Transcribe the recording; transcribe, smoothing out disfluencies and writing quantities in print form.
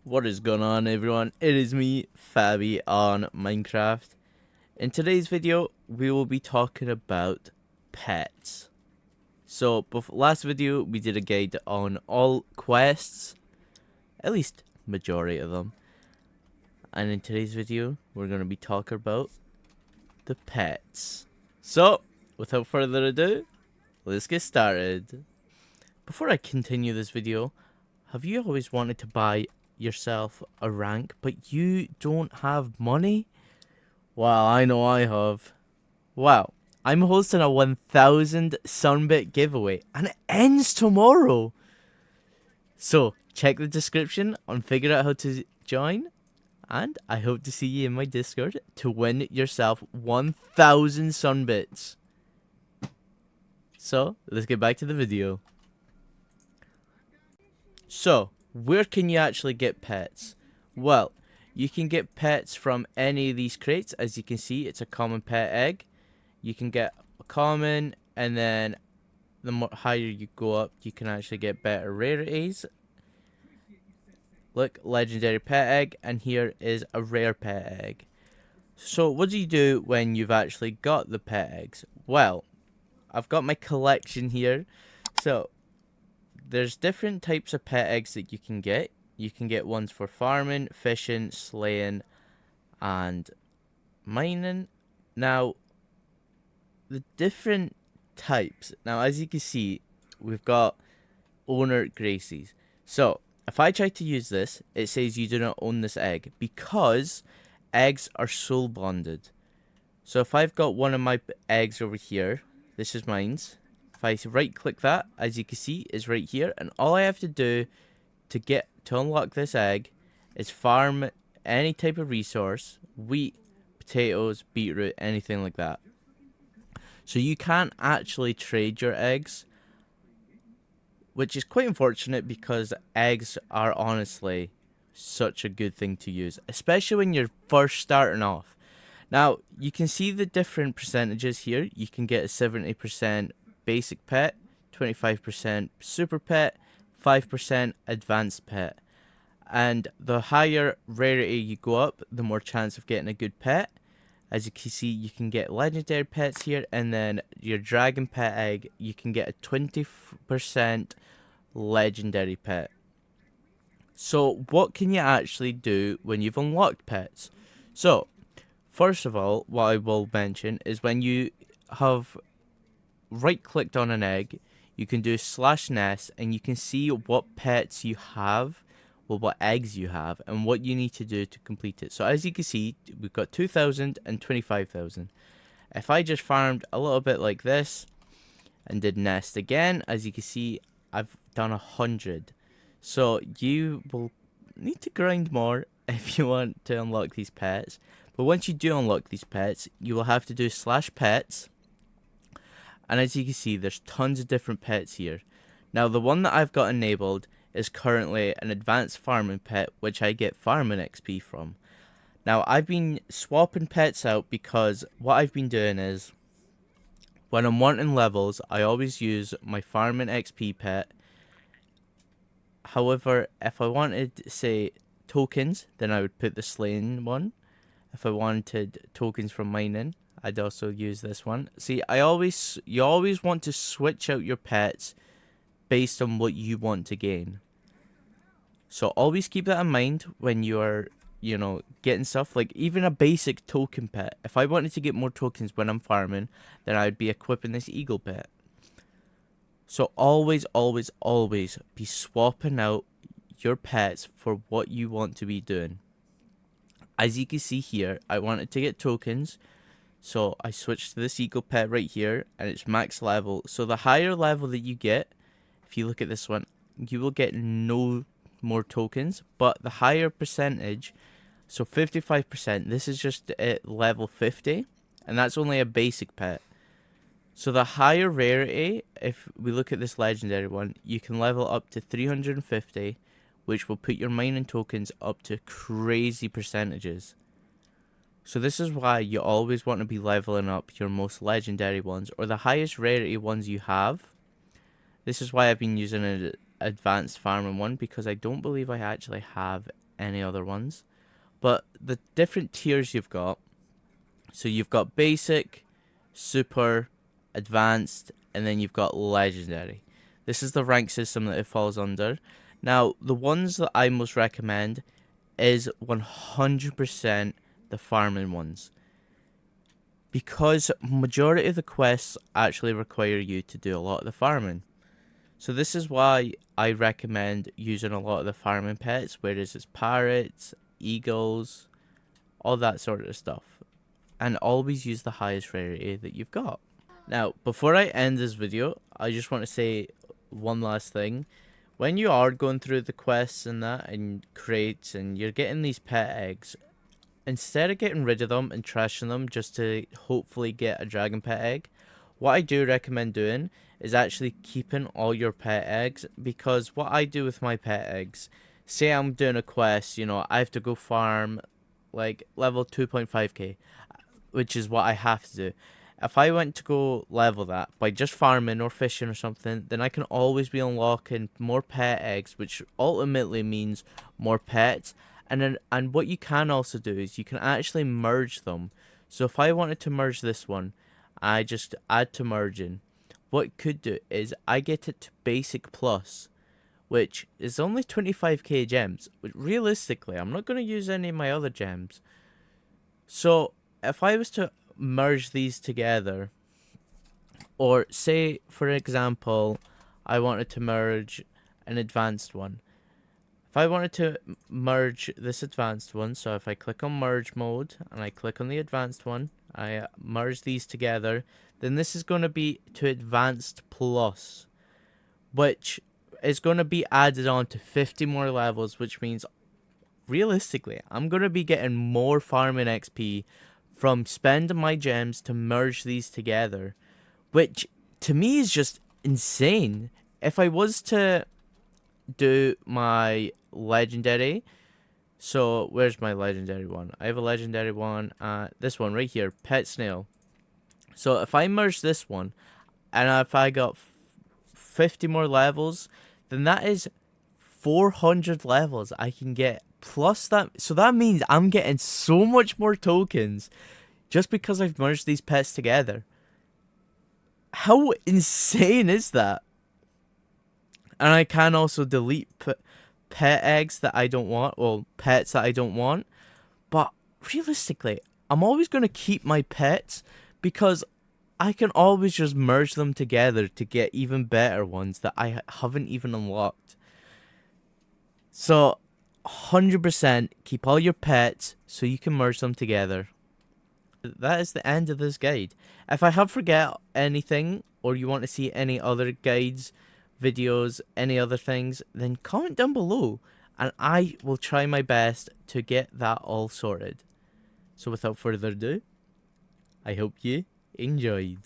What is going on, everyone? It is me, Fabi, on Minecraft. In today's video, we will be talking about pets. So, last video, we did a guide on all quests, at least majority of them. And in today's video, we're going to be talking about the pets. So, without further ado, let's get started. Before I continue this video, have you always wanted to buy yourself a rank, but you don't have money? Well, I know I have. Wow, I'm hosting a 1000 sunbit giveaway, and it ends tomorrow. So, check the description and figure out how to join. And I hope to see you in my Discord to win yourself 1000 sunbits. So, let's get back to the video. So, where can you actually get pets? Well, you can get pets from any of these crates. As you can see, it's a common pet egg. You can get a common, and then the more higher you go up, you can actually get better rarities. Look, legendary pet egg, and here is a rare pet egg. So what do you do when you've actually got the pet eggs? Well, I've got my collection here. So there's different types of pet eggs that you can get. You can get ones for farming, fishing, slaying, and mining. Now, the different types. Now, as you can see, we've got owner Gracies. So, if I try to use this, it says you do not own this egg because eggs are soul bonded. So, if I've got one of my eggs over here, this is mine's. If I right click that, as you can see, is right here, and all I have to do to unlock this egg is farm any type of resource, wheat, potatoes, beetroot, anything like that. So you can't actually trade your eggs, which is quite unfortunate because eggs are honestly such a good thing to use, especially when you're first starting off. Now, you can see the different percentages here. You can get a 70% basic pet, 25% super pet, 5% advanced pet. And the higher rarity you go up, the more chance of getting a good pet. As you can see, you can get legendary pets here, and then your dragon pet egg, you can get a 20% legendary pet. So what can you actually do when you've unlocked pets? So, first of all, what I will mention is when you have right-clicked on an egg, you can do /nest, and you can see what pets you have, well, what eggs you have, and what you need to do to complete it. So as you can see, we've got 2,000 and 25,000. If I just farmed a little bit like this and did nest again, as you can see, I've done 100. So you will need to grind more if you want to unlock these pets. But once you do unlock these pets, you will have to do /pets. And as you can see, there's tons of different pets here. Now, the one that I've got enabled is currently an advanced farming pet, which I get farming XP from. Now, I've been swapping pets out because what I've been doing is, when I'm wanting levels, I always use my farming XP pet. However, if I wanted, say, tokens, then I would put the slaying one. If I wanted tokens from mining, I'd also use this one. See, you always want to switch out your pets based on what you want to gain. So always keep that in mind when you are, getting stuff. Like even a basic token pet. If I wanted to get more tokens when I'm farming, then I would be equipping this eagle pet. So always, always, always be swapping out your pets for what you want to be doing. As you can see here, I wanted to get tokens. So I switched to this eagle pet right here, and it's max level. So the higher level that you get, if you look at this one, you will get no more tokens, but the higher percentage, so 55%, this is just at level 50, and that's only a basic pet. So the higher rarity, if we look at this legendary one, you can level up to 350, which will put your mining tokens up to crazy percentages. So this is why you always want to be leveling up your most legendary ones, or the highest rarity ones you have. This is why I've been using an advanced farming one, because I don't believe I actually have any other ones. But the different tiers you've got, so you've got basic, super, advanced, and then you've got legendary. This is the rank system that it falls under. Now, the ones that I most recommend is 100% the farming ones, because majority of the quests actually require you to do a lot of the farming. So this is why I recommend using a lot of the farming pets, whereas it's parrots, eagles, all that sort of stuff. And always use the highest rarity that you've got. Now, before I end this video, I just want to say one last thing. When you are going through the quests and that, and crates, and you're getting these pet eggs, instead of getting rid of them and trashing them just to hopefully get a dragon pet egg, what I do recommend doing is actually keeping all your pet eggs, because what I do with my pet eggs, say I'm doing a quest, you know, I have to go farm like level 2.5k, which is what I have to do. If I went to go level that by just farming or fishing or something, then I can always be unlocking more pet eggs, which ultimately means more pets. And what you can also do is you can actually merge them. So if I wanted to merge this one, I just add to merging. What it could do is I get it to basic plus, which is only 25k gems. But realistically, I'm not going to use any of my other gems. So if I was to merge these together, or say for example I wanted to merge an advanced one. If I wanted to merge this advanced one, so if I click on merge mode and I click on the advanced one, I merge these together, then this is going to be to advanced plus, which is going to be added on to 50 more levels, which means realistically I'm going to be getting more farming XP from spending my gems to merge these together, which to me is just insane. If I was to do my legendary, so where's my legendary one? I have a legendary one, this one right here, pet snail. So if I merge this one, and if I got 50 more levels, then that is 400 levels I can get, plus that, so that means I'm getting so much more tokens just because I've merged these pets together. How insane is that? And I can also delete pet eggs that I don't want, well, pets that I don't want. But realistically, I'm always going to keep my pets, because I can always just merge them together to get even better ones that I haven't even unlocked. So 100% keep all your pets so you can merge them together. That is the end of this guide. If I have forget anything, or you want to see any other guides, videos, any other things, then comment down below and I will try my best to get that all sorted. So without further ado, I hope you enjoyed.